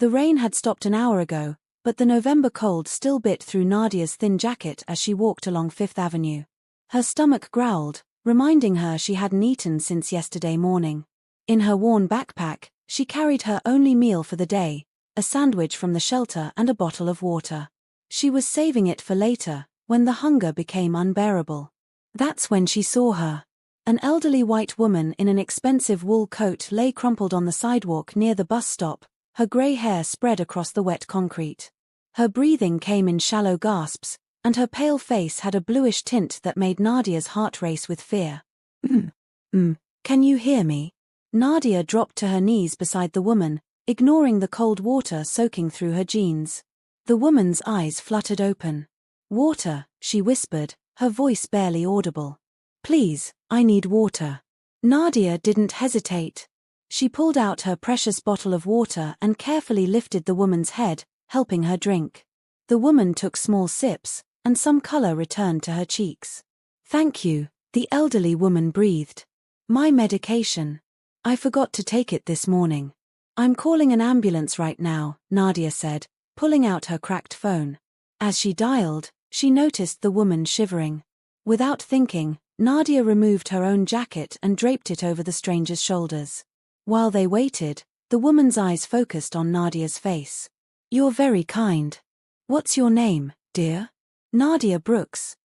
The rain had stopped an hour ago, but the November cold still bit through Nadia's thin jacket as she walked along Fifth Avenue. Her stomach growled, reminding her she hadn't eaten since yesterday morning. In her worn backpack, she carried her only meal for the day, a sandwich from the shelter and a bottle of water. She was saving it for later, when the hunger became unbearable. That's when she saw her. An elderly white woman in an expensive wool coat lay crumpled on the sidewalk near the bus stop, her grey hair spread across the wet concrete. Her breathing came in shallow gasps, and her pale face had a bluish tint that made Nadia's heart race with fear. Can you hear me? Nadia dropped to her knees beside the woman, ignoring the cold water soaking through her jeans. The woman's eyes fluttered open. Water, she whispered, her voice barely audible. Please, I need water. Nadia didn't hesitate. She pulled out her precious bottle of water and carefully lifted the woman's head, helping her drink. The woman took small sips, and some color returned to her cheeks. Thank you, the elderly woman breathed. My medication. I forgot to take it this morning. I'm calling an ambulance right now, Nadia said, pulling out her cracked phone. As she dialed, she noticed the woman shivering. Without thinking, Nadia removed her own jacket and draped it over the stranger's shoulders. While they waited, the woman's eyes focused on Nadia's face. You're very kind. What's your name, dear? Nadia Brooks.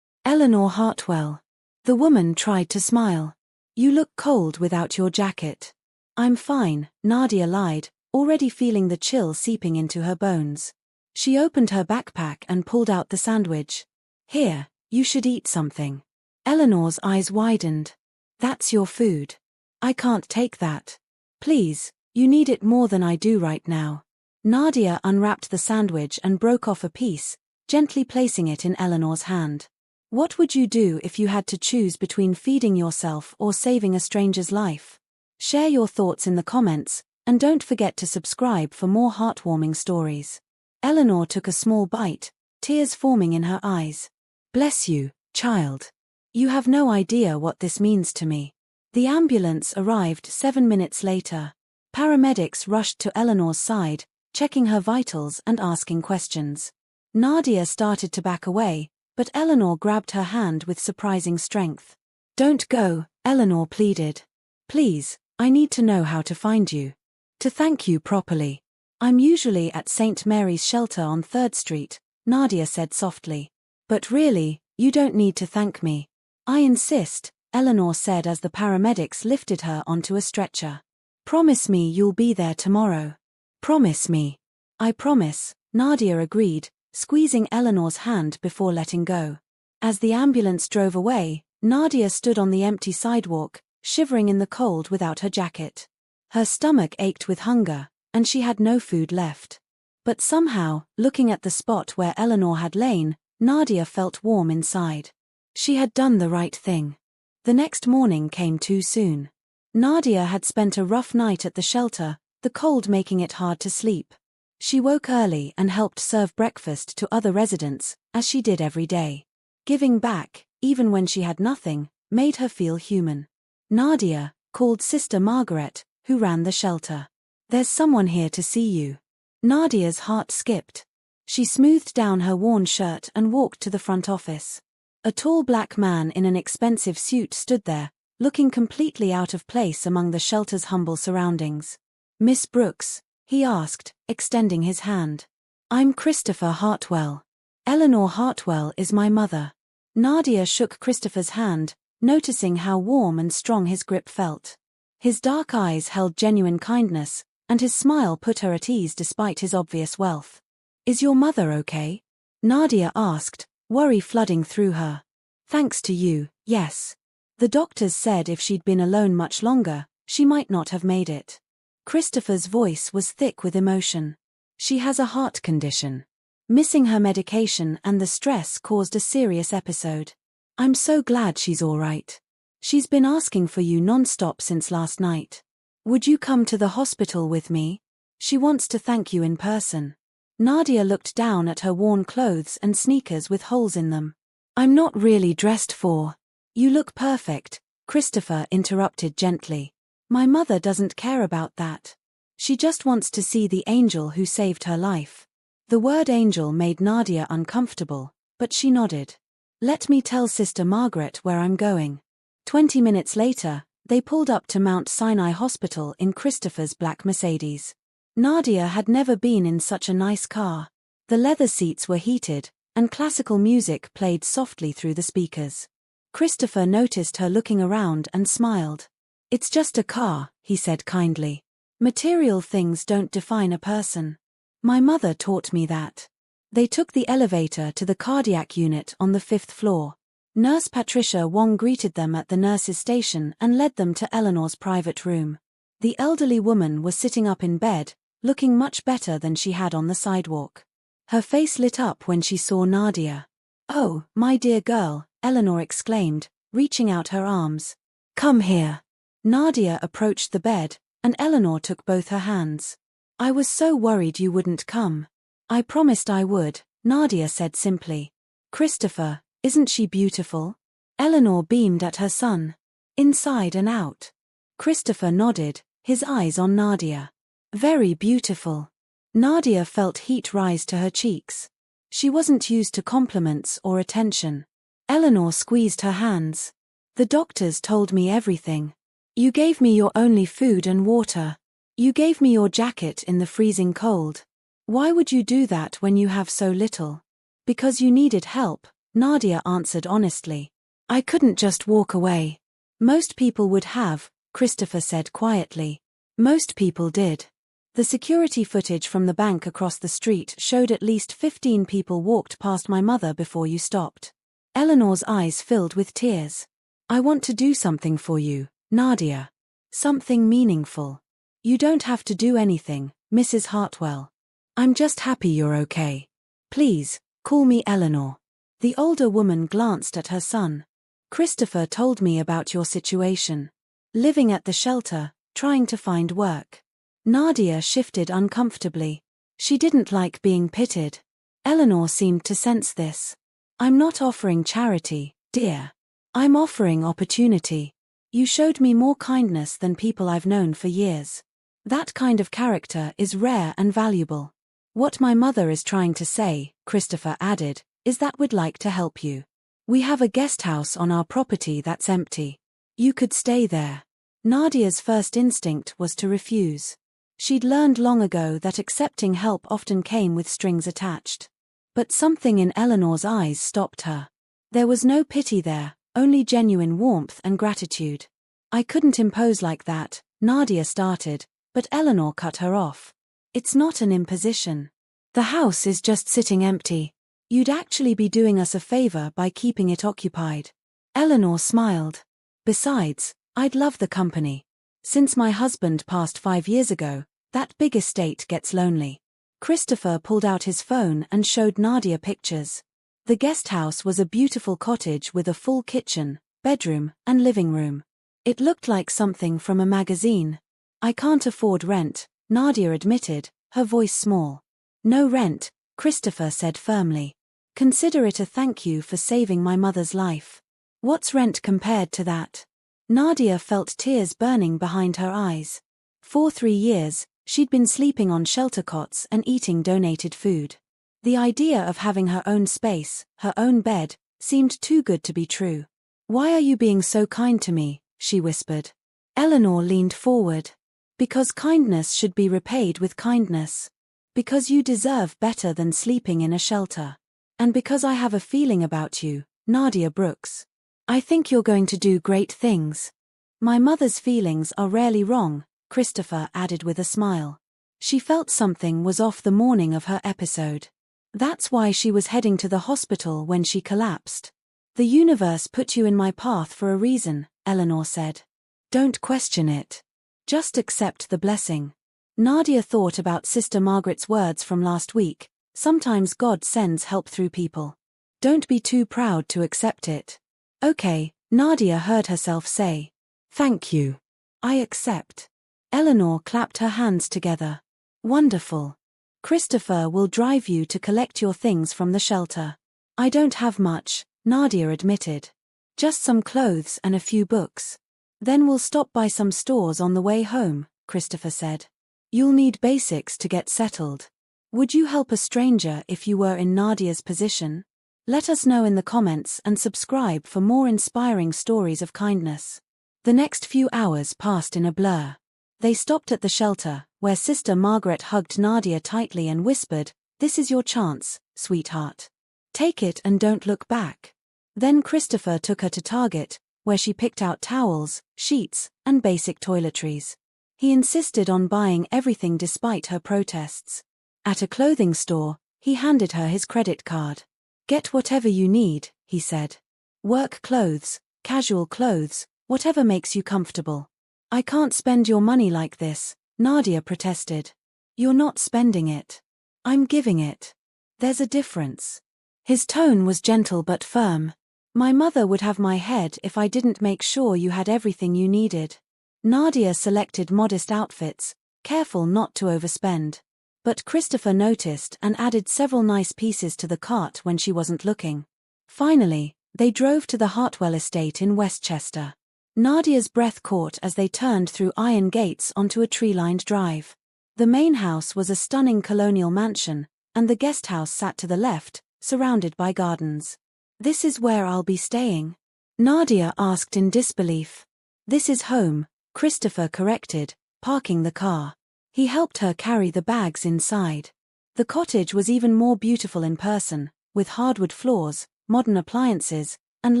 Eleanor Hartwell. The woman tried to smile. You look cold without your jacket. I'm fine, Nadia lied, already feeling the chill seeping into her bones. She opened her backpack and pulled out the sandwich. Here, you should eat something. Eleanor's eyes widened. That's your food. I can't take that. Please, you need it more than I do right now. Nadia unwrapped the sandwich and broke off a piece, gently placing it in Eleanor's hand. What would you do if you had to choose between feeding yourself or saving a stranger's life? Share your thoughts in the comments, and don't forget to subscribe for more heartwarming stories. Eleanor took a small bite, tears forming in her eyes. Bless you, child. You have no idea what this means to me. The ambulance arrived 7 minutes later. Paramedics rushed to Eleanor's side, checking her vitals and asking questions. Nadia started to back away, but Eleanor grabbed her hand with surprising strength. Don't go, Eleanor pleaded. Please, I need to know how to find you. To thank you properly. I'm usually at St. Mary's shelter on 3rd Street, Nadia said softly. But really, you don't need to thank me. I insist, Eleanor said as the paramedics lifted her onto a stretcher. Promise me you'll be there tomorrow. Promise me. I promise, Nadia agreed, squeezing Eleanor's hand before letting go. As the ambulance drove away, Nadia stood on the empty sidewalk, shivering in the cold without her jacket. Her stomach ached with hunger, and she had no food left. But somehow, looking at the spot where Eleanor had lain, Nadia felt warm inside. She had done the right thing. The next morning came too soon. Nadia had spent a rough night at the shelter, the cold making it hard to sleep. She woke early and helped serve breakfast to other residents, as she did every day. Giving back, even when she had nothing, made her feel human. Nadia called Sister Margaret, who ran the shelter. There's someone here to see you. Nadia's heart skipped. She smoothed down her worn shirt and walked to the front office. A tall black man in an expensive suit stood there, looking completely out of place among the shelter's humble surroundings. Miss Brooks, he asked, extending his hand. I'm Christopher Hartwell. Eleanor Hartwell is my mother. Nadia shook Christopher's hand, noticing how warm and strong his grip felt. His dark eyes held genuine kindness, and his smile put her at ease despite his obvious wealth. Is your mother okay? Nadia asked, worry flooding through her. Thanks to you, yes. The doctors said if she'd been alone much longer, she might not have made it. Christopher's voice was thick with emotion. She has a heart condition. Missing her medication and the stress caused a serious episode. I'm so glad she's all right. She's been asking for you non-stop since last night. Would you come to the hospital with me? She wants to thank you in person. Nadia looked down at her worn clothes and sneakers with holes in them. I'm not really dressed for. You look perfect, Christopher interrupted gently. My mother doesn't care about that. She just wants to see the angel who saved her life. The word angel made Nadia uncomfortable, but she nodded. Let me tell Sister Margaret where I'm going. 20 minutes later, they pulled up to Mount Sinai Hospital in Christopher's black Mercedes. Nadia had never been in such a nice car. The leather seats were heated, and classical music played softly through the speakers. Christopher noticed her looking around and smiled. It's just a car, he said kindly. Material things don't define a person. My mother taught me that. They took the elevator to the cardiac unit on the 5th floor. Nurse Patricia Wong greeted them at the nurse's station and led them to Eleanor's private room. The elderly woman was sitting up in bed, looking much better than she had on the sidewalk. Her face lit up when she saw Nadia. "Oh, my dear girl," Eleanor exclaimed, reaching out her arms. "Come here." Nadia approached the bed, and Eleanor took both her hands. "I was so worried you wouldn't come." "I promised I would," Nadia said simply. "Christopher, isn't she beautiful?" Eleanor beamed at her son. "Inside and out." Christopher nodded, his eyes on Nadia. "Very beautiful." Nadia felt heat rise to her cheeks. She wasn't used to compliments or attention. Eleanor squeezed her hands. "The doctors told me everything. You gave me your only food and water. You gave me your jacket in the freezing cold. Why would you do that when you have so little?" "Because you needed help," Nadia answered honestly. "I couldn't just walk away." "Most people would have," Christopher said quietly. "Most people did." The security footage from the bank across the street showed at least 15 people walked past my mother before you stopped. Eleanor's eyes filled with tears. "I want to do something for you, Nadia. Something meaningful. You don't have to do anything, Mrs. Hartwell. I'm just happy you're okay. Please, call me Eleanor." The older woman glanced at her son. "Christopher told me about your situation. Living at the shelter, trying to find work." Nadia shifted uncomfortably. She didn't like being pitied. Eleanor seemed to sense this. "I'm not offering charity, dear. I'm offering opportunity. You showed me more kindness than people I've known for years. That kind of character is rare and valuable. What my mother is trying to say," Christopher added, "is that we'd like to help you. We have a guest house on our property that's empty. You could stay there." Nadia's first instinct was to refuse. She'd learned long ago that accepting help often came with strings attached. But something in Eleanor's eyes stopped her. There was no pity there, only genuine warmth and gratitude. "I couldn't impose like that," Nadia started, but Eleanor cut her off. "It's not an imposition. The house is just sitting empty. You'd actually be doing us a favor by keeping it occupied." Eleanor smiled. "Besides, I'd love the company. Since my husband passed 5 years ago, that big estate gets lonely." Christopher pulled out his phone and showed Nadia pictures. The guest house was a beautiful cottage with a full kitchen, bedroom, and living room. It looked like something from a magazine. "I can't afford rent," Nadia admitted, her voice small. "No rent," Christopher said firmly. "Consider it a thank you for saving my mother's life." "What's rent compared to that?" Nadia felt tears burning behind her eyes. For 3 years, she'd been sleeping on shelter cots and eating donated food. The idea of having her own space, her own bed, seemed too good to be true. "Why are you being so kind to me?" she whispered. Eleanor leaned forward. "Because kindness should be repaid with kindness. Because you deserve better than sleeping in a shelter. And because I have a feeling about you, Nadia Brooks. I think you're going to do great things." "My mother's feelings are rarely wrong," Christopher added with a smile. She felt something was off the morning of her episode. That's why she was heading to the hospital when she collapsed. "The universe put you in my path for a reason," Eleanor said. "Don't question it. Just accept the blessing." Nadia thought about Sister Margaret's words from last week. Sometimes God sends help through people. Don't be too proud to accept it. "Okay," Nadia heard herself say. "Thank you. I accept." Eleanor clapped her hands together. "Wonderful. Christopher will drive you to collect your things from the shelter." "I don't have much," Nadia admitted. "Just some clothes and a few books. Then we'll stop by some stores on the way home," Christopher said. You'll need basics to get settled. Would you help a stranger if you were in Nadia's position? Let us know in the comments and subscribe for more inspiring stories of kindness. The next few hours passed in a blur. They stopped at the shelter, where Sister Margaret hugged Nadia tightly and whispered, "This is your chance, sweetheart. Take it and don't look back." Then Christopher took her to Target, where she picked out towels, sheets, and basic toiletries. He insisted on buying everything despite her protests. At a clothing store, he handed her his credit card. "Get whatever you need," he said. "Work clothes, casual clothes, whatever makes you comfortable." "I can't spend your money like this," Nadia protested. "You're not spending it. I'm giving it. There's a difference." His tone was gentle but firm. "My mother would have my head if I didn't make sure you had everything you needed." Nadia selected modest outfits, careful not to overspend. But Christopher noticed and added several nice pieces to the cart when she wasn't looking. Finally, they drove to the Hartwell estate in Westchester. Nadia's breath caught as they turned through iron gates onto a tree-lined drive. The main house was a stunning colonial mansion, and the guest house sat to the left, surrounded by gardens. "This is where I'll be staying?" Nadia asked in disbelief. "This is home," Christopher corrected, parking the car. He helped her carry the bags inside. The cottage was even more beautiful in person, with hardwood floors, modern appliances, and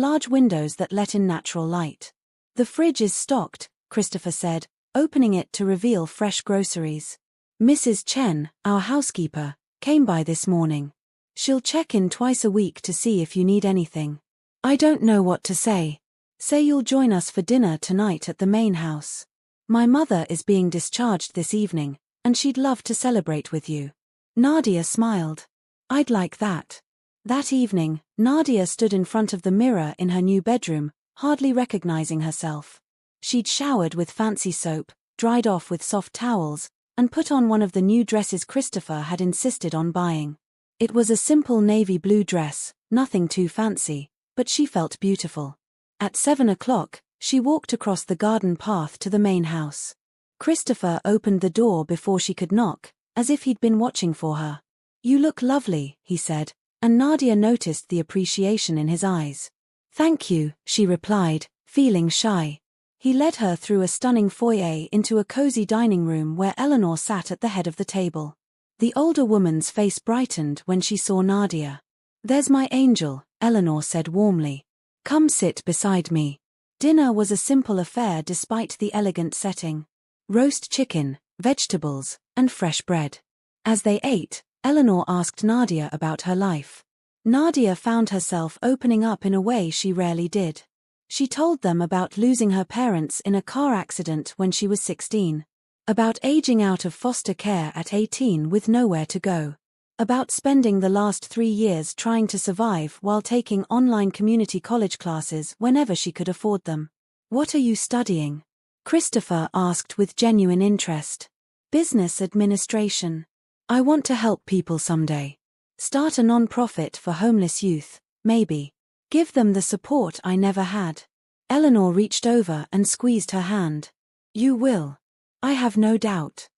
large windows that let in natural light. "The fridge is stocked," Christopher said, opening it to reveal fresh groceries. "Mrs. Chen, our housekeeper, came by this morning. She'll check in twice a week to see if you need anything." "I don't know what to say." "Say you'll join us for dinner tonight at the main house. My mother is being discharged this evening, and she'd love to celebrate with you." Nadia smiled. "I'd like that." That evening, Nadia stood in front of the mirror in her new bedroom, hardly recognizing herself. She'd showered with fancy soap, dried off with soft towels, and put on one of the new dresses Christopher had insisted on buying. It was a simple navy blue dress, nothing too fancy, but she felt beautiful. At 7 o'clock, she walked across the garden path to the main house. Christopher opened the door before she could knock, as if he'd been watching for her. "You look lovely," he said, and Nadia noticed the appreciation in his eyes. "Thank you," she replied, feeling shy. He led her through a stunning foyer into a cozy dining room where Eleanor sat at the head of the table. The older woman's face brightened when she saw Nadia. "There's my angel," Eleanor said warmly. "Come sit beside me." Dinner was a simple affair despite the elegant setting. Roast chicken, vegetables, and fresh bread. As they ate, Eleanor asked Nadia about her life. Nadia found herself opening up in a way she rarely did. She told them about losing her parents in a car accident when she was 16. About aging out of foster care at 18 with nowhere to go. About spending the last 3 years trying to survive while taking online community college classes whenever she could afford them. "What are you studying?" Christopher asked with genuine interest. "Business administration. I want to help people someday. Start a non-profit for homeless youth, maybe. Give them the support I never had." Eleanor reached over and squeezed her hand. "You will. I have no doubt."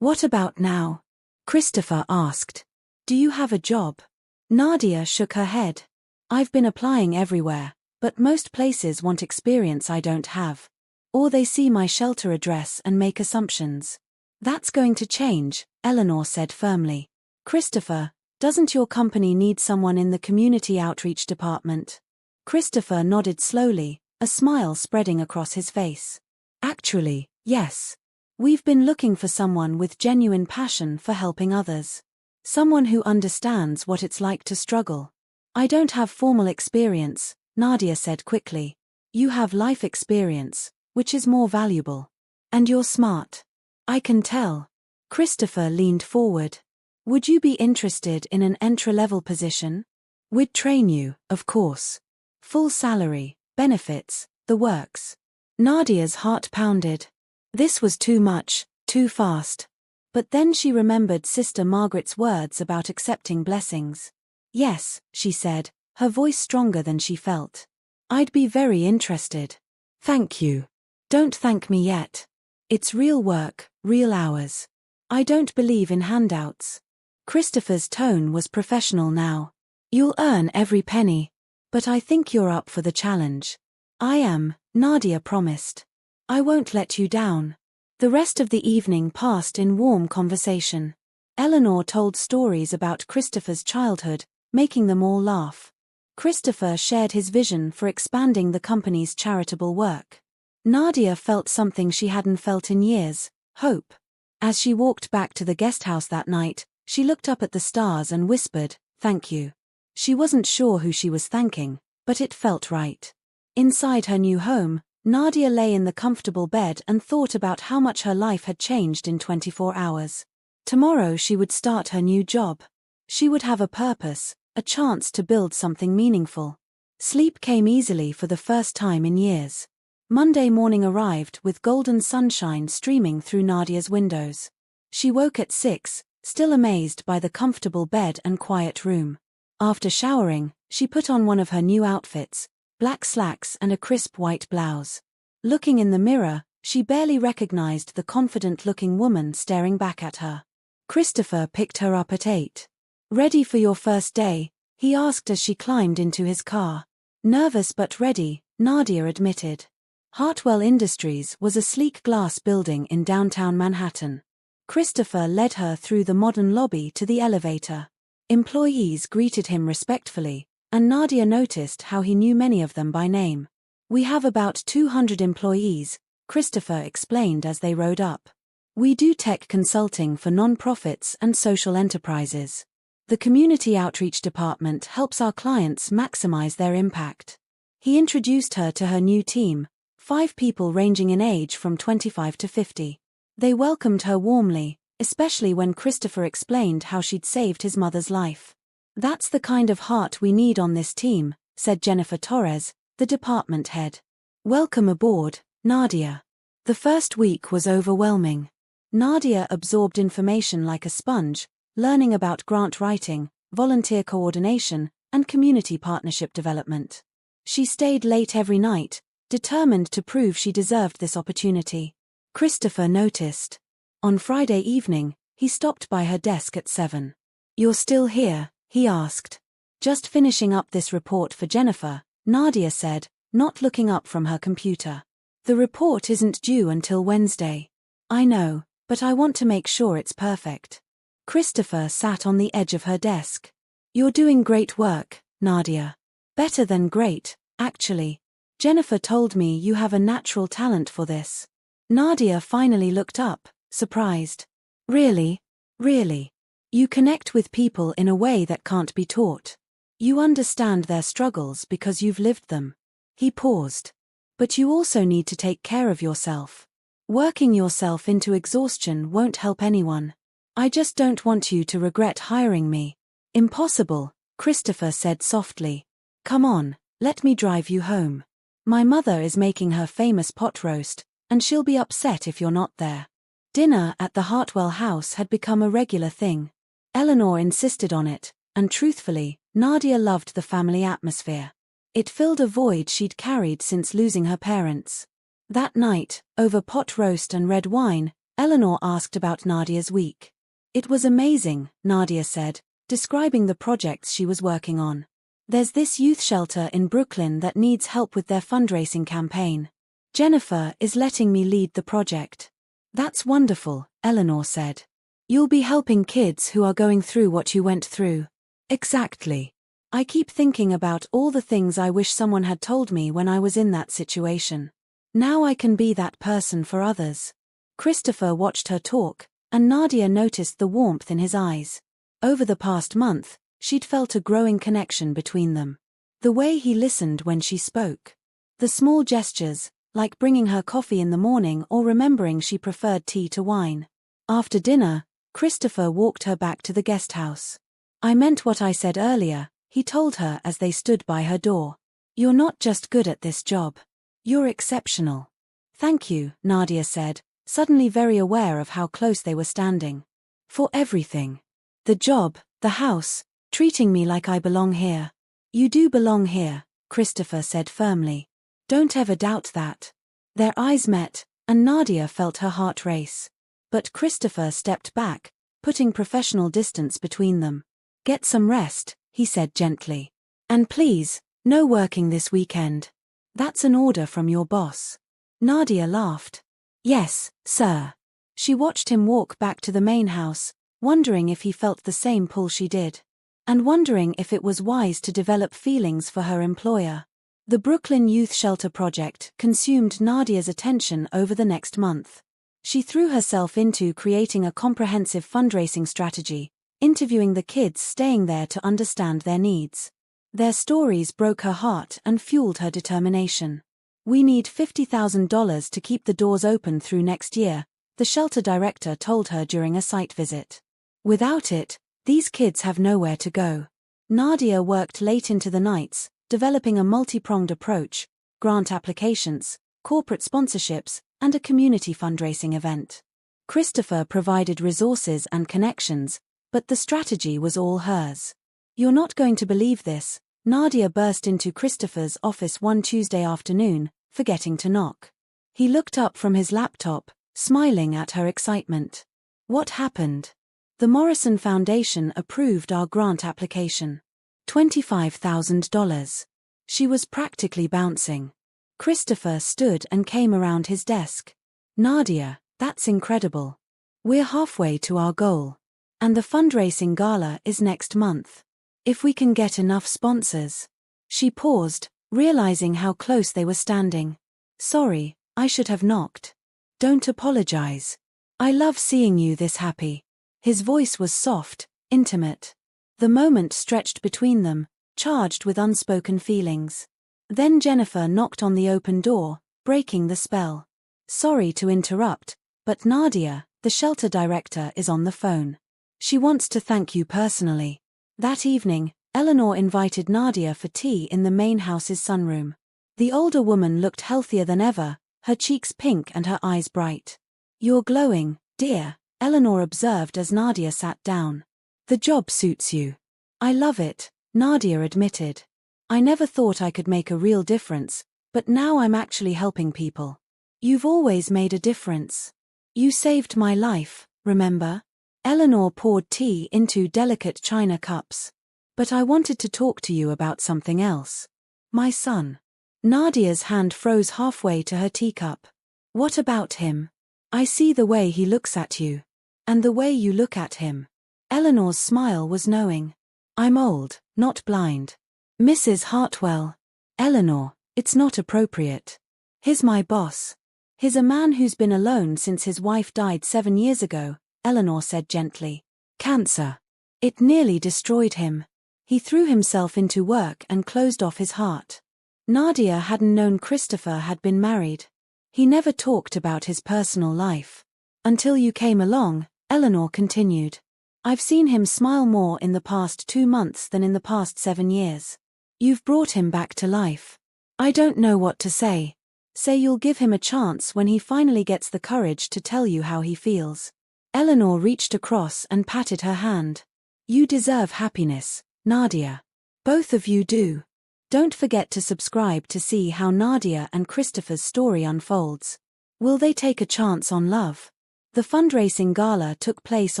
"What about now?" Christopher asked. "Do you have a job?" Nadia shook her head. "I've been applying everywhere, but most places want experience I don't have. Or they see my shelter address and make assumptions." "That's going to change," Eleanor said firmly. "Christopher, doesn't your company need someone in the community outreach department?" Christopher nodded slowly, a smile spreading across his face. "Actually, yes. We've been looking for someone with genuine passion for helping others. Someone who understands what it's like to struggle." "I don't have formal experience," Nadia said quickly. "You have life experience, which is more valuable. And you're smart. I can tell." Christopher leaned forward. "Would you be interested in an entry-level position?" "We'd train you, of course. Full salary, benefits, the works." Nadia's heart pounded. This was too much, too fast. But then she remembered Sister Margaret's words about accepting blessings. "Yes," she said, her voice stronger than she felt. "I'd be very interested." "Thank you. Don't thank me yet. It's real work, real hours. I don't believe in handouts. Christopher's tone was professional now. You'll earn every penny. But I think you're up for the challenge. I am, Nadia promised. I won't let you down. The rest of the evening passed in warm conversation. Eleanor told stories about Christopher's childhood, making them all laugh. Christopher shared his vision for expanding the company's charitable work. Nadia felt something she hadn't felt in years, hope. As she walked back to the guesthouse that night, she looked up at the stars and whispered, "Thank you." She wasn't sure who she was thanking, but it felt right. Inside her new home, Nadia lay in the comfortable bed and thought about how much her life had changed in 24 hours. Tomorrow she would start her new job. She would have a purpose, a chance to build something meaningful. Sleep came easily for the first time in years. Monday morning arrived with golden sunshine streaming through Nadia's windows. She woke at 6, still amazed by the comfortable bed and quiet room. After showering, she put on one of her new outfits, black slacks and a crisp white blouse. Looking in the mirror, she barely recognized the confident-looking woman staring back at her. Christopher picked her up at 8. "Ready for your first day?" he asked as she climbed into his car. Nervous but ready, Nadia admitted. Hartwell Industries was a sleek glass building in downtown Manhattan. Christopher led her through the modern lobby to the elevator. Employees greeted him respectfully, and Nadia noticed how he knew many of them by name. "We have about 200 employees," Christopher explained as they rode up. "We do tech consulting for non-profits and social enterprises. The community outreach department helps our clients maximize their impact." He introduced her to her new team, 5 people ranging in age from 25 to 50. They welcomed her warmly, especially when Christopher explained how she'd saved his mother's life. "That's the kind of heart we need on this team," said Jennifer Torres, the department head. "Welcome aboard, Nadia." The first week was overwhelming. Nadia absorbed information like a sponge, learning about grant writing, volunteer coordination, and community partnership development. She stayed late every night, determined to prove she deserved this opportunity. Christopher noticed. On Friday evening, he stopped by her desk at 7. "You're still here?" he asked. "Just finishing up this report for Jennifer," Nadia said, not looking up from her computer. "The report isn't due until Wednesday." "I know, but I want to make sure it's perfect." Christopher sat on the edge of her desk. "You're doing great work, Nadia. Better than great, actually. Jennifer told me you have a natural talent for this." Nadia finally looked up, surprised. "Really? Really? You connect with people in a way that can't be taught. You understand their struggles because you've lived them." He paused. "But you also need to take care of yourself. Working yourself into exhaustion won't help anyone. I just don't want you to regret hiring me." "Impossible," Christopher said softly. "Come on, let me drive you home. My mother is making her famous pot roast, and she'll be upset if you're not there." Dinner at the Hartwell house had become a regular thing. Eleanor insisted on it, and truthfully, Nadia loved the family atmosphere. It filled a void she'd carried since losing her parents. That night, over pot roast and red wine, Eleanor asked about Nadia's week. "It was amazing," Nadia said, describing the projects she was working on. "There's this youth shelter in Brooklyn that needs help with their fundraising campaign. Jennifer is letting me lead the project." "That's wonderful," Eleanor said. "You'll be helping kids who are going through what you went through." "Exactly. I keep thinking about all the things I wish someone had told me when I was in that situation. Now I can be that person for others." Christopher watched her talk, and Nadia noticed the warmth in his eyes. Over the past month, she'd felt a growing connection between them. The way he listened when she spoke. The small gestures, like bringing her coffee in the morning or remembering she preferred tea to wine. After dinner, Christopher walked her back to the guest house. "I meant what I said earlier," he told her as they stood by her door. "You're not just good at this job. You're exceptional." "Thank you," Nadia said, suddenly very aware of how close they were standing. "For everything. The job, the house, treating me like I belong here." "You do belong here," Christopher said firmly. "Don't ever doubt that." Their eyes met, and Nadia felt her heart race. But Christopher stepped back, putting professional distance between them. "Get some rest," he said gently. "And please, no working this weekend. That's an order from your boss." Nadia laughed. "Yes, sir." She watched him walk back to the main house, wondering if he felt the same pull she did. And wondering if it was wise to develop feelings for her employer. The Brooklyn Youth Shelter project consumed Nadia's attention over the next month. She threw herself into creating a comprehensive fundraising strategy, interviewing the kids staying there to understand their needs. Their stories broke her heart and fueled her determination. "We need $50,000 to keep the doors open through next year," the shelter director told her during a site visit. "Without it, these kids have nowhere to go." Nadia worked late into the nights, developing a multi-pronged approach: grant applications, corporate sponsorships, and a community fundraising event. Christopher provided resources and connections, but the strategy was all hers. "You're not going to believe this," Nadia burst into Christopher's office one Tuesday afternoon, forgetting to knock. He looked up from his laptop, smiling at her excitement. "What happened?" "The Morrison Foundation approved our grant application. $25,000. She was practically bouncing. Christopher stood and came around his desk. "Nadia, that's incredible. We're halfway to our goal. And the fundraising gala is next month. If we can get enough sponsors." She paused, realizing how close they were standing. "Sorry, I should have knocked." "Don't apologize. I love seeing you this happy." His voice was soft, intimate. The moment stretched between them, charged with unspoken feelings. Then Jennifer knocked on the open door, breaking the spell. "Sorry to interrupt, but Nadia, the shelter director, is on the phone. She wants to thank you personally." That evening, Eleanor invited Nadia for tea in the main house's sunroom. The older woman looked healthier than ever, her cheeks pink and her eyes bright. "You're glowing, dear," Eleanor observed as Nadia sat down. "The job suits you." "I love it," Nadia admitted. "I never thought I could make a real difference, but now I'm actually helping people." "You've always made a difference. You saved my life, remember?" Eleanor poured tea into delicate china cups. "But I wanted to talk to you about something else. My son." Nadia's hand froze halfway to her teacup. "What about him?" "I see the way he looks at you. And the way you look at him." Eleanor's smile was knowing. "I'm old, not blind." "Mrs. Hartwell." "Eleanor, it's not appropriate. He's my boss." "He's a man who's been alone since his wife died 7 years ago," Eleanor said gently. "Cancer. It nearly destroyed him. He threw himself into work and closed off his heart." Nadia hadn't known Christopher had been married. He never talked about his personal life. "Until you came along," Eleanor continued. "I've seen him smile more in the past 2 months than in the past 7 years. You've brought him back to life. I don't know what to say. Say you'll give him a chance when he finally gets the courage to tell you how he feels." Eleanor reached across and patted her hand. "You deserve happiness, Nadia. Both of you do. Don't forget to subscribe to see how Nadia and Christopher's story unfolds. Will they take a chance on love?" The fundraising gala took place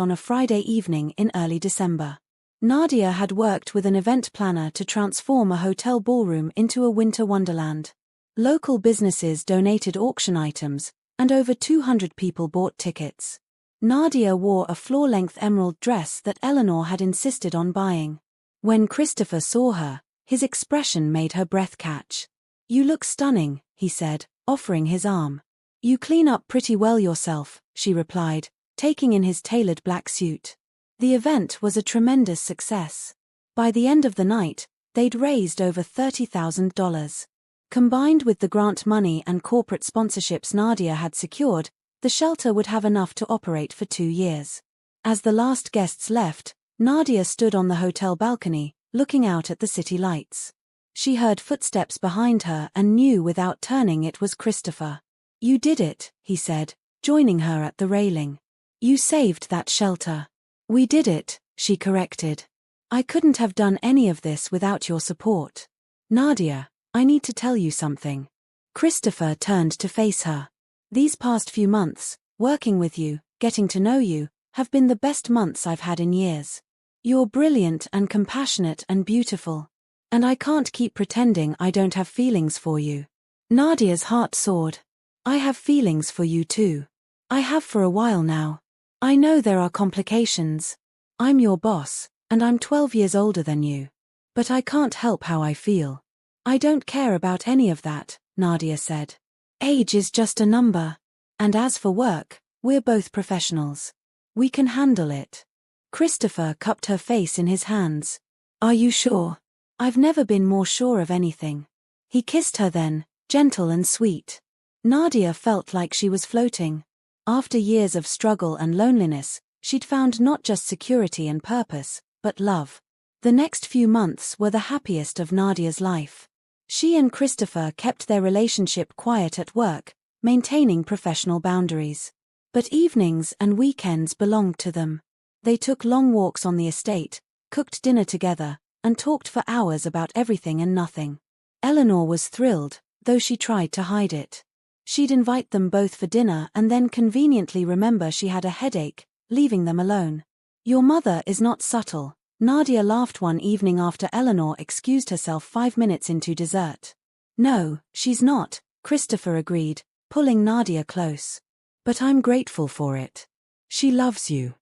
on a Friday evening in early December. Nadia had worked with an event planner to transform a hotel ballroom into a winter wonderland. Local businesses donated auction items, and over 200 people bought tickets. Nadia wore a floor-length emerald dress that Eleanor had insisted on buying. When Christopher saw her, his expression made her breath catch. "You look stunning," he said, offering his arm. "You clean up pretty well yourself," she replied, taking in his tailored black suit. The event was a tremendous success. By the end of the night, they'd raised over $30,000. Combined with the grant money and corporate sponsorships Nadia had secured, the shelter would have enough to operate for 2 years. As the last guests left, Nadia stood on the hotel balcony, looking out at the city lights. She heard footsteps behind her and knew without turning it was Christopher. "You did it," he said, joining her at the railing. "You saved that shelter." "We did it," she corrected. "I couldn't have done any of this without your support. Nadia, I need to tell you something." Christopher turned to face her. "These past few months, working with you, getting to know you, have been the best months I've had in years. You're brilliant and compassionate and beautiful. And I can't keep pretending I don't have feelings for you." Nadia's heart soared. "I have feelings for you too. I have for a while now. I know there are complications. I'm your boss, and I'm 12 years older than you. But I can't help how I feel." "I don't care about any of that," Nadia said. "Age is just a number. And as for work, we're both professionals. We can handle it." Christopher cupped her face in his hands. "Are you sure?" "I've never been more sure of anything." He kissed her then, gentle and sweet. Nadia felt like she was floating. After years of struggle and loneliness, she'd found not just security and purpose, but love. The next few months were the happiest of Nadia's life. She and Christopher kept their relationship quiet at work, maintaining professional boundaries. But evenings and weekends belonged to them. They took long walks on the estate, cooked dinner together, and talked for hours about everything and nothing. Eleanor was thrilled, though she tried to hide it. She'd invite them both for dinner and then conveniently remember she had a headache, leaving them alone. "Your mother is not subtle," Nadia laughed one evening after Eleanor excused herself 5 minutes into dessert. "No, she's not," Christopher agreed, pulling Nadia close. "But I'm grateful for it. She loves you.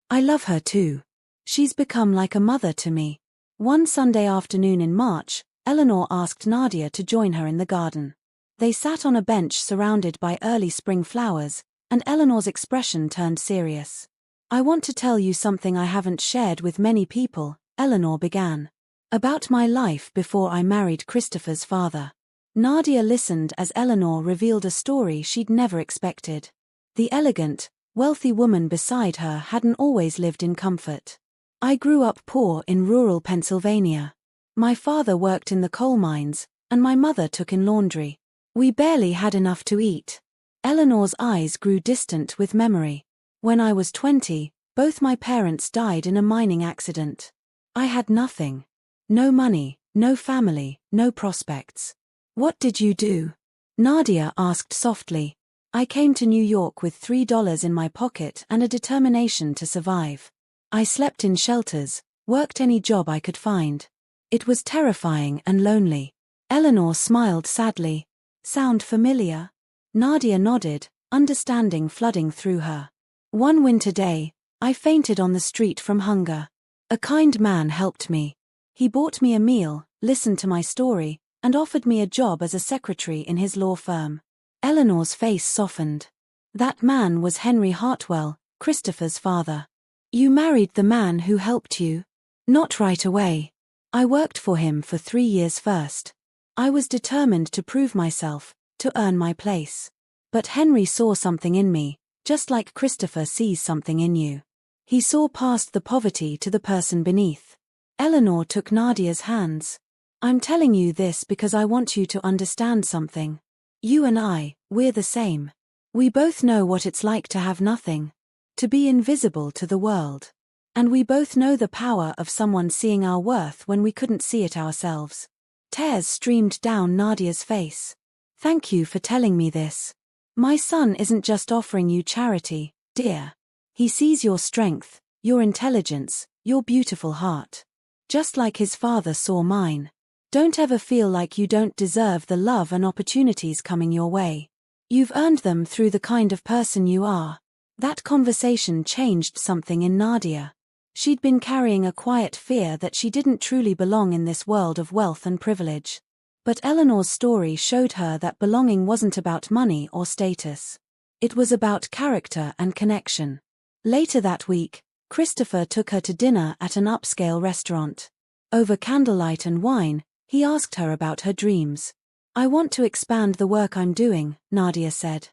I love her too. She's become like a mother to me." One Sunday afternoon in March, Eleanor asked Nadia to join her in the garden. They sat on a bench surrounded by early spring flowers, and Eleanor's expression turned serious. "I want to tell you something I haven't shared with many people," Eleanor began. "About my life before I married Christopher's father." Nadia listened as Eleanor revealed a story she'd never expected. The elegant, wealthy woman beside her hadn't always lived in comfort. "I grew up poor in rural Pennsylvania. My father worked in the coal mines, and my mother took in laundry. We barely had enough to eat." Eleanor's eyes grew distant with memory. "When I was 20, both my parents died in a mining accident. I had nothing. No money, no family, no prospects." "What did you do?" Nadia asked softly. "I came to New York with $3 in my pocket and a determination to survive. I slept in shelters, worked any job I could find. It was terrifying and lonely." Eleanor smiled sadly. "Sound familiar?" Nadia nodded, understanding flooding through her. "One winter day, I fainted on the street from hunger. A kind man helped me. He bought me a meal, listened to my story, and offered me a job as a secretary in his law firm." Eleanor's face softened. "That man was Henry Hartwell, Christopher's father." "You married the man who helped you?" "Not right away. I worked for him for 3 years first. I was determined to prove myself, to earn my place. But Henry saw something in me, just like Christopher sees something in you. He saw past the poverty to the person beneath." Eleanor took Nadia's hands. "I'm telling you this because I want you to understand something. You and we're the same. We both know what it's like to have nothing. To be invisible to the world. And we both know the power of someone seeing our worth when we couldn't see it ourselves." Tears streamed down Nadia's face. "Thank you for telling me this. My son isn't just offering you charity, dear. He sees your strength, your intelligence, your beautiful heart. Just like his father saw mine. Don't ever feel like you don't deserve the love and opportunities coming your way. You've earned them through the kind of person you are." That conversation changed something in Nadia. She'd been carrying a quiet fear that she didn't truly belong in this world of wealth and privilege. But Eleanor's story showed her that belonging wasn't about money or status. It was about character and connection. Later that week, Christopher took her to dinner at an upscale restaurant. Over candlelight and wine, he asked her about her dreams. "I want to expand the work I'm doing," Nadia said.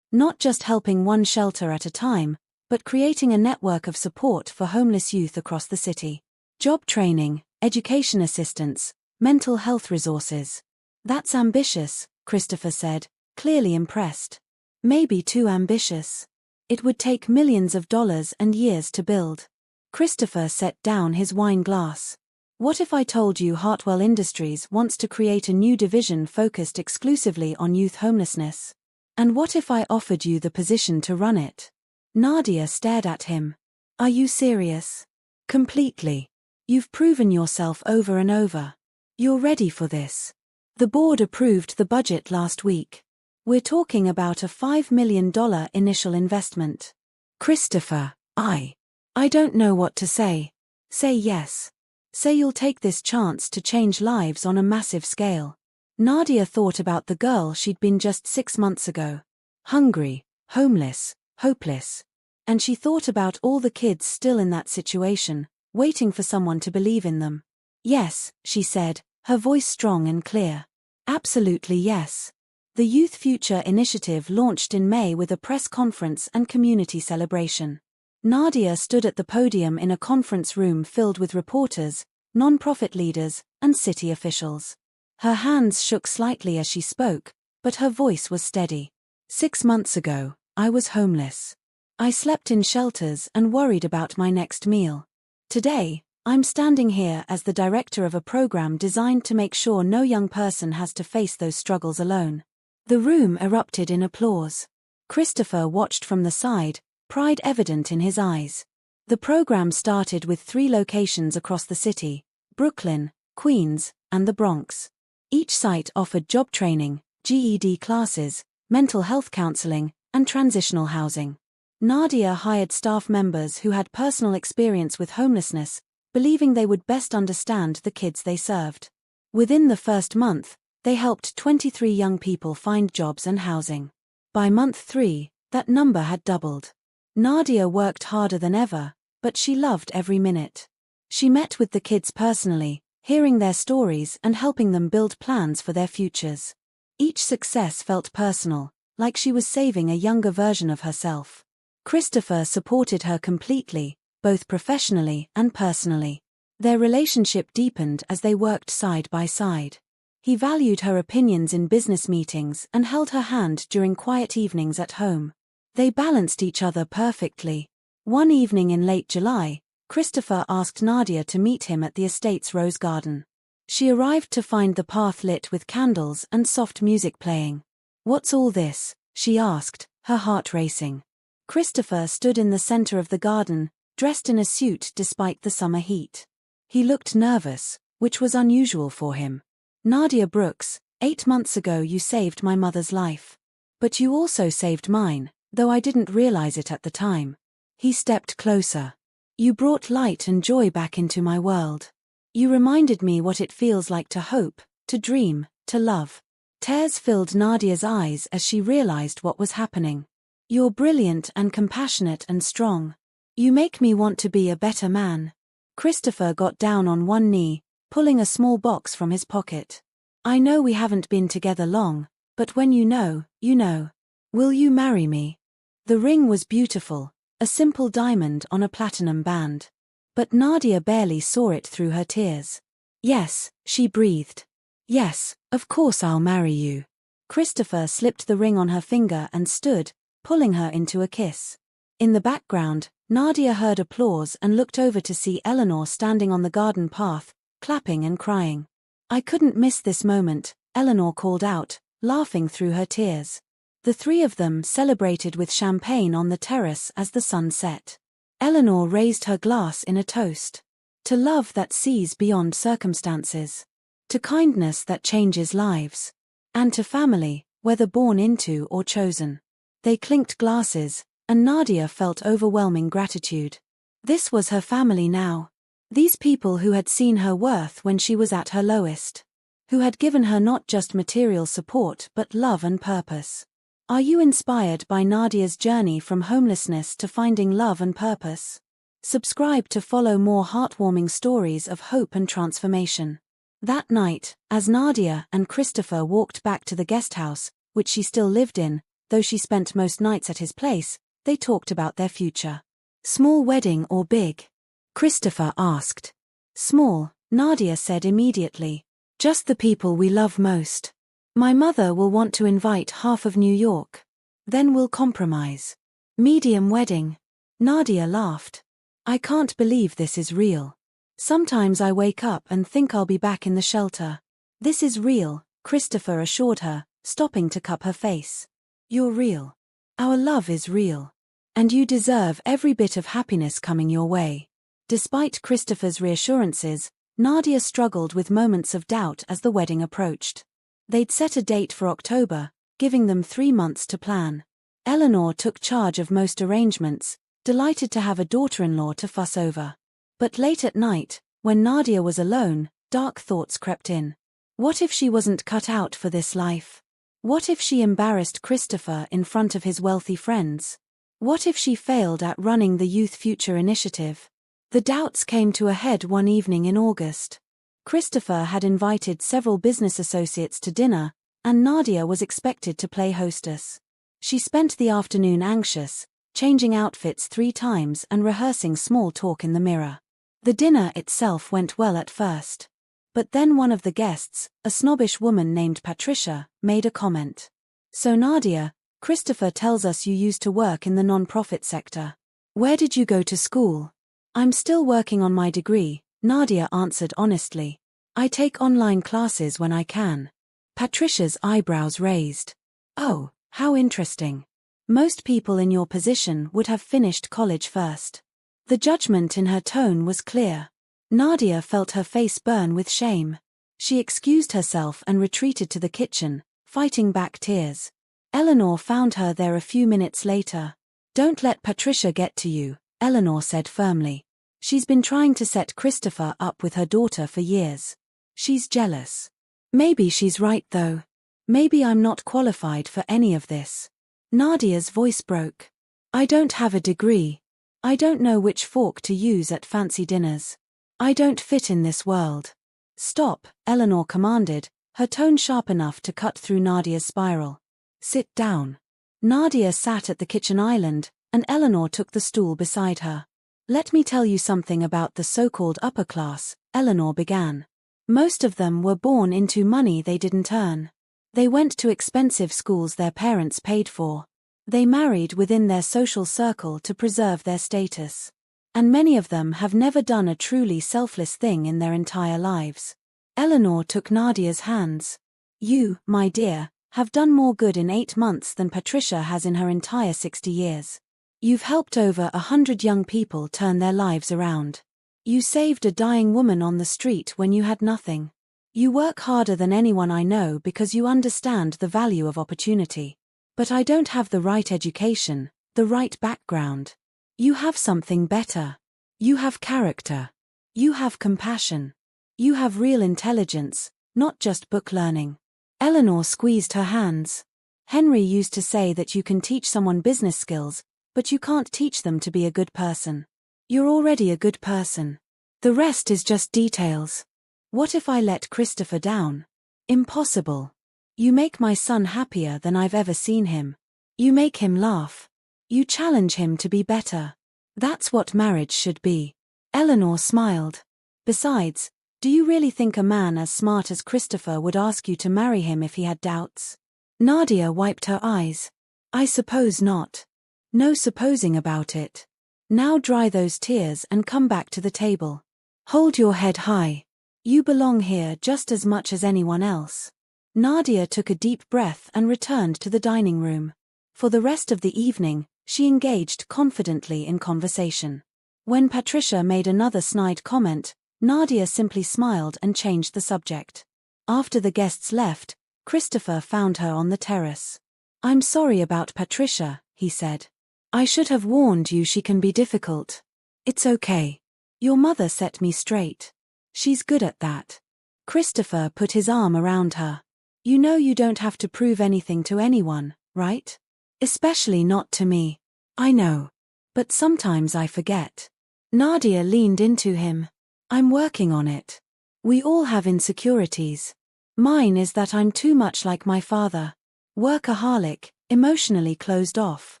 "Not just helping one shelter at a time, but creating a network of support for homeless youth across the city. Job training, education assistance, mental health resources." "That's ambitious," Christopher said, clearly impressed. "Maybe too ambitious. It would take millions of dollars and years to build." Christopher set down his wine glass. "What if I told you Hartwell Industries wants to create a new division focused exclusively on youth homelessness? And what if I offered you the position to run it?" Nadia stared at him. Are you serious? Completely. You've proven yourself over and over. You're ready for this. The board approved the budget last week. We're talking about a $5 million initial investment. Christopher, I don't know what to say. Say yes. Say you'll take this chance to change lives on a massive scale. Nadia thought about the girl she'd been just 6 months ago. Hungry, homeless, hopeless. And she thought about all the kids still in that situation, waiting for someone to believe in them. Yes, she said, her voice strong and clear. Absolutely yes. The Youth Future Initiative launched in May with a press conference and community celebration. Nadia stood at the podium in a conference room filled with reporters, non-profit leaders, and city officials. Her hands shook slightly as she spoke, but her voice was steady. 6 months ago, I was homeless. I slept in shelters and worried about my next meal. Today, I'm standing here as the director of a program designed to make sure no young person has to face those struggles alone. The room erupted in applause. Christopher watched from the side, pride evident in his eyes. The program started with 3 locations across the city: Brooklyn, Queens, and the Bronx. Each site offered job training, GED classes, mental health counseling, and transitional housing. Nadia hired staff members who had personal experience with homelessness, believing they would best understand the kids they served. Within the first month, they helped 23 young people find jobs and housing. By month 3, that number had doubled. Nadia worked harder than ever, but she loved every minute. She met with the kids personally, hearing their stories and helping them build plans for their futures. Each success felt personal, like she was saving a younger version of herself. Christopher supported her completely, both professionally and personally. Their relationship deepened as they worked side by side. He valued her opinions in business meetings and held her hand during quiet evenings at home. They balanced each other perfectly. One evening in late July, Christopher asked Nadia to meet him at the estate's rose garden. She arrived to find the path lit with candles and soft music playing. "What's all this?" she asked, her heart racing. Christopher stood in the center of the garden, dressed in a suit despite the summer heat. He looked nervous, which was unusual for him. "Nadia Brooks, 8 months ago you saved my mother's life. But you also saved mine, though I didn't realize it at the time." He stepped closer. "You brought light and joy back into my world. You reminded me what it feels like to hope, to dream, to love." Tears filled Nadia's eyes as she realized what was happening. "You're brilliant and compassionate and strong. You make me want to be a better man." Christopher got down on one knee, pulling a small box from his pocket. "I know we haven't been together long, but when you know, you know. Will you marry me?" The ring was beautiful, a simple diamond on a platinum band. But Nadia barely saw it through her tears. "Yes," she breathed. "Yes, of course I'll marry you." Christopher slipped the ring on her finger and stood, pulling her into a kiss. In the background, Nadia heard applause and looked over to see Eleanor standing on the garden path, clapping and crying. "I couldn't miss this moment," Eleanor called out, laughing through her tears. The 3 of them celebrated with champagne on the terrace as the sun set. Eleanor raised her glass in a toast. To love that sees beyond circumstances. To kindness that changes lives. And to family, whether born into or chosen. They clinked glasses, and Nadia felt overwhelming gratitude. This was her family now. These people who had seen her worth when she was at her lowest. Who had given her not just material support but love and purpose. Are you inspired by Nadia's journey from homelessness to finding love and purpose? Subscribe to follow more heartwarming stories of hope and transformation. That night, as Nadia and Christopher walked back to the guest house, which she still lived in, though she spent most nights at his place, they talked about their future. "Small wedding or big?" Christopher asked. "Small," Nadia said immediately. "Just the people we love most. My mother will want to invite half of New York. Then we'll compromise." "Medium wedding." Nadia laughed. "I can't believe this is real. Sometimes I wake up and think I'll be back in the shelter." "This is real," Christopher assured her, stopping to cup her face. "You're real. Our love is real. And you deserve every bit of happiness coming your way. Despite Christopher's reassurances, Nadia struggled with moments of doubt as the wedding approached. They'd set a date for October, giving them 3 months to plan. Eleanor took charge of most arrangements, delighted to have a daughter-in-law to fuss over. But late at night, when Nadia was alone, dark thoughts crept in. What if she wasn't cut out for this life? What if she embarrassed Christopher in front of his wealthy friends? What if she failed at running the Youth Future Initiative? The doubts came to a head one evening in August. Christopher had invited several business associates to dinner, and Nadia was expected to play hostess. She spent the afternoon anxious, changing outfits 3 times and rehearsing small talk in the mirror. The dinner itself went well at first. But then one of the guests, a snobbish woman named Patricia, made a comment. "So Nadia, Christopher tells us you used to work in the non-profit sector. Where did you go to school?" "I'm still working on my degree," Nadia answered honestly. "I take online classes when I can." Patricia's eyebrows raised. "Oh, how interesting. Most people in your position would have finished college first." The judgment in her tone was clear. Nadia felt her face burn with shame. She excused herself and retreated to the kitchen, fighting back tears. Eleanor found her there a few minutes later. "Don't let Patricia get to you," Eleanor said firmly. "She's been trying to set Christopher up with her daughter for years. She's jealous." "Maybe she's right though. Maybe I'm not qualified for any of this." Nadia's voice broke. "I don't have a degree. I don't know which fork to use at fancy dinners. I don't fit in this world." "Stop," Eleanor commanded, her tone sharp enough to cut through Nadia's spiral. "Sit down." Nadia sat at the kitchen island, and Eleanor took the stool beside her. "Let me tell you something about the so-called upper class," Eleanor began. "Most of them were born into money they didn't earn. They went to expensive schools their parents paid for. They married within their social circle to preserve their status. And many of them have never done a truly selfless thing in their entire lives." Eleanor took Nadia's hands. "You, my dear, have done more good in 8 months than Patricia has in her entire 60 years. You've helped over 100 young people turn their lives around. You saved a dying woman on the street when you had nothing. You work harder than anyone I know because you understand the value of opportunity. But I don't have the right education, the right background. You have something better. You have character. You have compassion. You have real intelligence, not just book learning." Eleanor squeezed her hands. "Henry used to say that you can teach someone business skills, but you can't teach them to be a good person. You're already a good person. The rest is just details. What if I let Christopher down? Impossible. You make my son happier than I've ever seen him. You make him laugh. You challenge him to be better. That's what marriage should be." Eleanor smiled. "Besides, do you really think a man as smart as Christopher would ask you to marry him if he had doubts?" Nadia wiped her eyes. "I suppose not. No supposing about it. Now dry those tears and come back to the table. Hold your head high. You belong here just as much as anyone else." Nadia took a deep breath and returned to the dining room. For the rest of the evening, she engaged confidently in conversation. When Patricia made another snide comment, Nadia simply smiled and changed the subject. After the guests left, Christopher found her on the terrace. "I'm sorry about Patricia," he said. "I should have warned you she can be difficult." "It's okay. Your mother set me straight. She's good at that." Christopher put his arm around her. "You know you don't have to prove anything to anyone, right? Especially not to me." "I know. But sometimes I forget." Nadia leaned into him. "I'm working on it. We all have insecurities. Mine is that I'm too much like my father. Workaholic, emotionally closed off.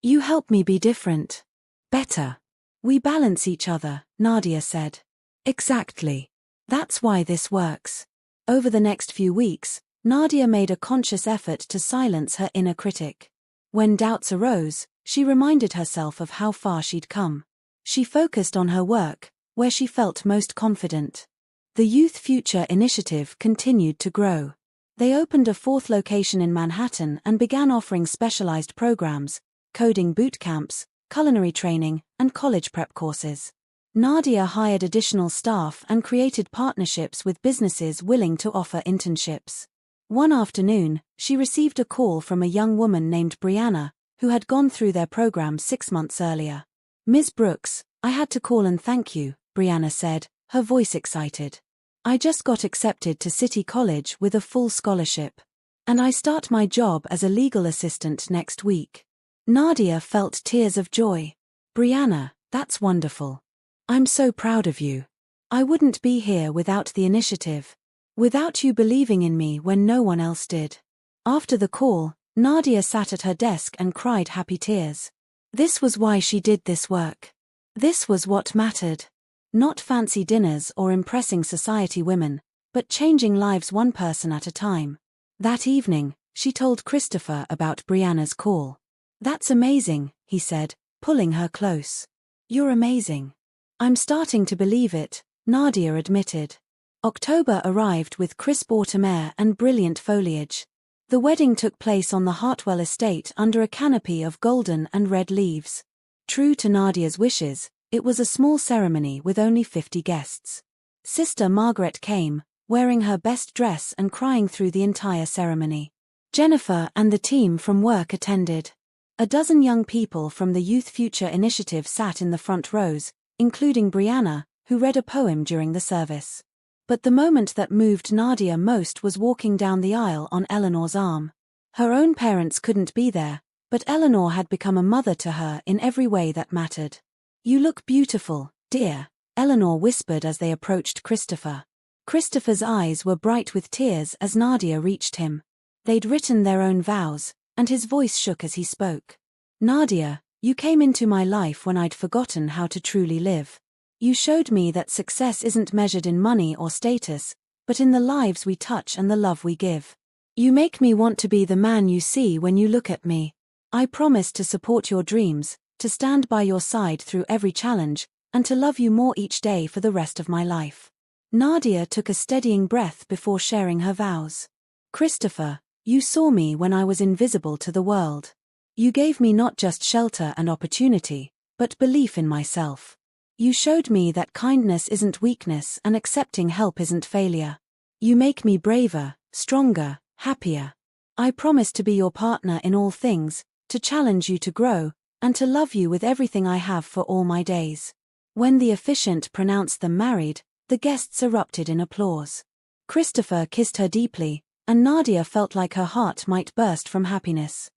You help me be different. Better. We balance each other," Nadia said. "Exactly. That's why this works." Over the next few weeks, Nadia made a conscious effort to silence her inner critic. When doubts arose, she reminded herself of how far she'd come. She focused on her work, where she felt most confident. The Youth Future Initiative continued to grow. They opened a 4th location in Manhattan and began offering specialized programs, coding boot camps, culinary training, and college prep courses. Nadia hired additional staff and created partnerships with businesses willing to offer internships. One afternoon, she received a call from a young woman named Brianna, who had gone through their program 6 months earlier. "Ms. Brooks, I had to call and thank you," Brianna said, her voice excited. "I just got accepted to City College with a full scholarship. And I start my job as a legal assistant next week." Nadia felt tears of joy. "Brianna, that's wonderful. I'm so proud of you. I wouldn't be here without the initiative. Without you believing in me when no one else did." After the call, Nadia sat at her desk and cried happy tears. This was why she did this work. This was what mattered. Not fancy dinners or impressing society women, but changing lives one person at a time. That evening, she told Christopher about Brianna's call. "That's amazing," he said, pulling her close. "You're amazing." "I'm starting to believe it," Nadia admitted. October arrived with crisp autumn air and brilliant foliage. The wedding took place on the Hartwell estate under a canopy of golden and red leaves. True to Nadia's wishes, it was a small ceremony with only 50 guests. Sister Margaret came, wearing her best dress and crying through the entire ceremony. Jennifer and the team from work attended. A dozen young people from the Youth Future Initiative sat in the front rows, including Brianna, who read a poem during the service. But the moment that moved Nadia most was walking down the aisle on Eleanor's arm. Her own parents couldn't be there, but Eleanor had become a mother to her in every way that mattered. "You look beautiful, dear," Eleanor whispered as they approached Christopher. Christopher's eyes were bright with tears as Nadia reached him. They'd written their own vows, and his voice shook as he spoke. "Nadia, you came into my life when I'd forgotten how to truly live. You showed me that success isn't measured in money or status, but in the lives we touch and the love we give. You make me want to be the man you see when you look at me. I promise to support your dreams, to stand by your side through every challenge, and to love you more each day for the rest of my life." Nadia took a steadying breath before sharing her vows. "Christopher, you saw me when I was invisible to the world. You gave me not just shelter and opportunity, but belief in myself. You showed me that kindness isn't weakness and accepting help isn't failure. You make me braver, stronger, happier. I promise to be your partner in all things, to challenge you to grow, and to love you with everything I have for all my days." When the officiant pronounced them married, the guests erupted in applause. Christopher kissed her deeply, and Nadia felt like her heart might burst from happiness.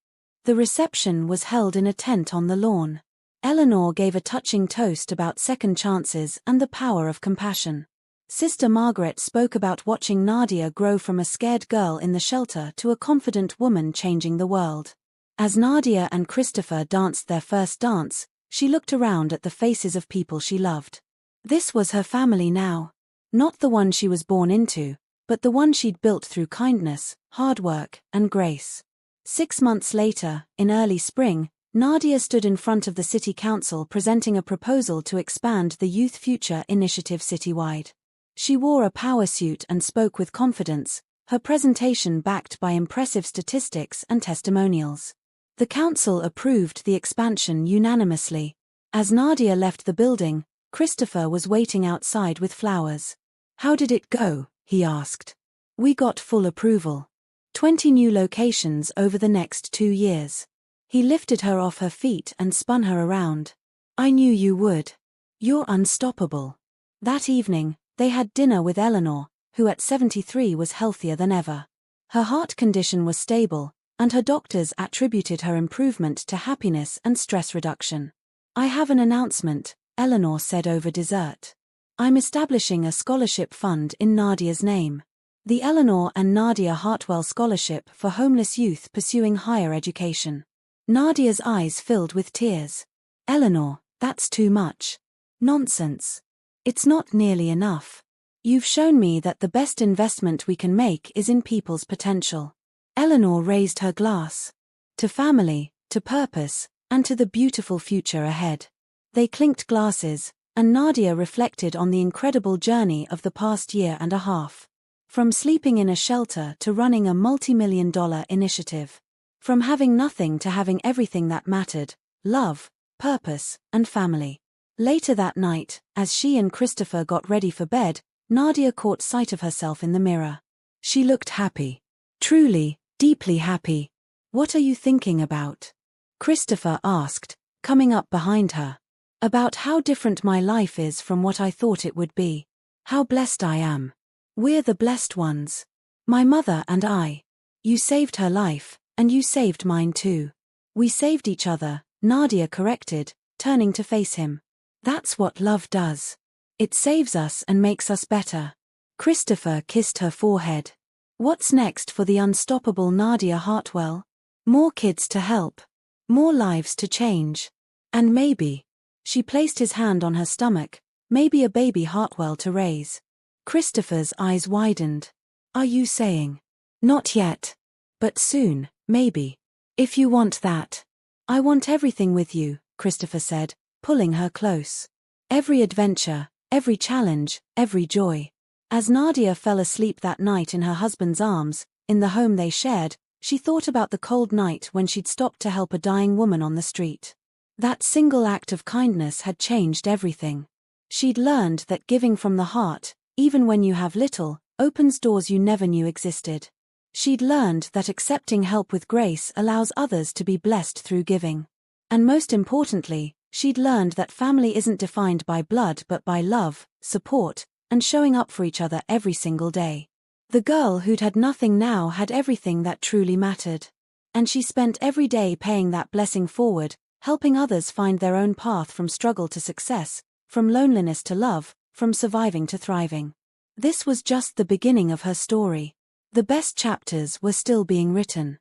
The reception was held in a tent on the lawn. Eleanor gave a touching toast about second chances and the power of compassion. Sister Margaret spoke about watching Nadia grow from a scared girl in the shelter to a confident woman changing the world. As Nadia and Christopher danced their first dance, she looked around at the faces of people she loved. This was her family now. Not the one she was born into, but the one she'd built through kindness, hard work, and grace. 6 months later, in early spring, Nadia stood in front of the city council presenting a proposal to expand the Youth Future Initiative citywide. She wore a power suit and spoke with confidence, her presentation backed by impressive statistics and testimonials. The council approved the expansion unanimously. As Nadia left the building, Christopher was waiting outside with flowers. "How did it go?" he asked. "We got full approval. 20 new locations over the next 2 years. He lifted her off her feet and spun her around. "I knew you would. You're unstoppable." That evening, they had dinner with Eleanor, who at 73 was healthier than ever. Her heart condition was stable, and her doctors attributed her improvement to happiness and stress reduction. "I have an announcement," Eleanor said over dessert. "I'm establishing a scholarship fund in Nadia's name. The Eleanor and Nadia Hartwell Scholarship for homeless youth pursuing higher education." Nadia's eyes filled with tears. "Eleanor, that's too much." "Nonsense. It's not nearly enough. You've shown me that the best investment we can make is in people's potential." Eleanor raised her glass. "To family, to purpose, and to the beautiful future ahead." They clinked glasses, and Nadia reflected on the incredible journey of the past year and a half. From sleeping in a shelter to running a multi-million-dollar initiative. From having nothing to having everything that mattered: love, purpose, and family. Later that night, as she and Christopher got ready for bed, Nadia caught sight of herself in the mirror. She looked happy. Truly, deeply happy. "What are you thinking about?" Christopher asked, coming up behind her. "About how different my life is from what I thought it would be. How blessed I am. We're the blessed ones. My mother and I. You saved her life, and you saved mine too. We saved each other," Nadia corrected, turning to face him. "That's what love does. It saves us and makes us better." Christopher kissed her forehead. What's next for the unstoppable Nadia Hartwell? More kids to help. More lives to change. And maybe. She placed his hand on her stomach, maybe a baby Hartwell to raise. Christopher's eyes widened. "Are you saying?" "Not yet. But soon, maybe. If you want that." "I want everything with you," Christopher said, pulling her close. "Every adventure, every challenge, every joy." As Nadia fell asleep that night in her husband's arms, in the home they shared, she thought about the cold night when she'd stopped to help a dying woman on the street. That single act of kindness had changed everything. She'd learned that giving from the heart, even when you have little, opens doors you never knew existed. She'd learned that accepting help with grace allows others to be blessed through giving. And most importantly, she'd learned that family isn't defined by blood but by love, support, and showing up for each other every single day. The girl who'd had nothing now had everything that truly mattered. And she spent every day paying that blessing forward, helping others find their own path from struggle to success, from loneliness to love, from surviving to thriving. This was just the beginning of her story. The best chapters were still being written.